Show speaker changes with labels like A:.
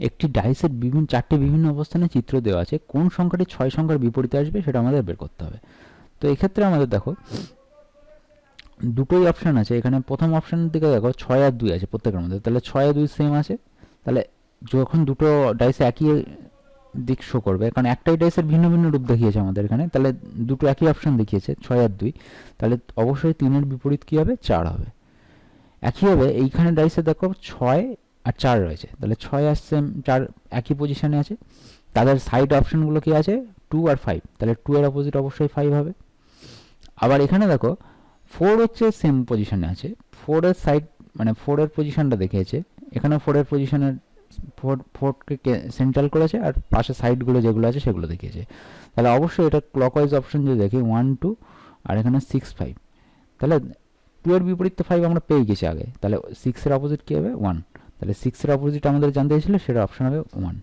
A: একটি ডাইসের চারটি বিভিন্ন অবস্থানে চিত্র দেওয়া আছে, কোন সংখ্যাটি 6 সংখ্যার বিপরীতে আসবে সেটা আমাদের বের করতে হবে। তো এক্ষেত্রে আমাদের দেখো দুটোই অপশান আছে। এখানে প্রথম অপশানের দিকে দেখো 6 আর 2 আছে প্রত্যেকের মধ্যে, তাহলে 6 আর 2 সেম আছে। তাহলে যখন দুটো ডাইসে একই দিক শো করবে, কারণ একটাই ডাইসের ভিন্ন ভিন্ন রূপ দেখিয়েছে আমাদের এখানে, তাহলে দুটো একই অপশান দেখিয়েছে 6 আর 2, তাহলে অবশ্যই 3-এর বিপরীত কী হবে, 4 হবে। একইভাবে এইখানে ডাইসে দেখো 6 আর 4 রয়েছে, তাহলে 6 আর 4 একই পজিশনে আছে, তাদের সাইড অপশানগুলো কি আছে, 2 আর 5, তাহলে 2 এর অপোজিট অবশ্যই 5 হবে। আবার এখানে দেখো 4 হচ্ছে সেম পজিশনে আছে, 4 এর সাইড মানে 4 এর পজিশনটা দেখিয়েছে, এখানে 4 এর পজিশনের 4কে সেন্ট্রাল করেছে, আর পাশে সাইডগুলো যেগুলো আছে সেগুলো দেখিয়েছে। তাহলে অবশ্যই এটা ক্লকওয়াইজ অপশন যদি দেখি 1 2 আর এখানে 6 5, তাহলে 2 এর বিপরীত তো 5 আমরা পেয়ে গেছি আগে, তাহলে 6 এর অপোজিট কী হবে, 1, তাহলে 6 এর অপোজিট আমাদের জানতে চাইছিল, সেটা অপশন হবে 1।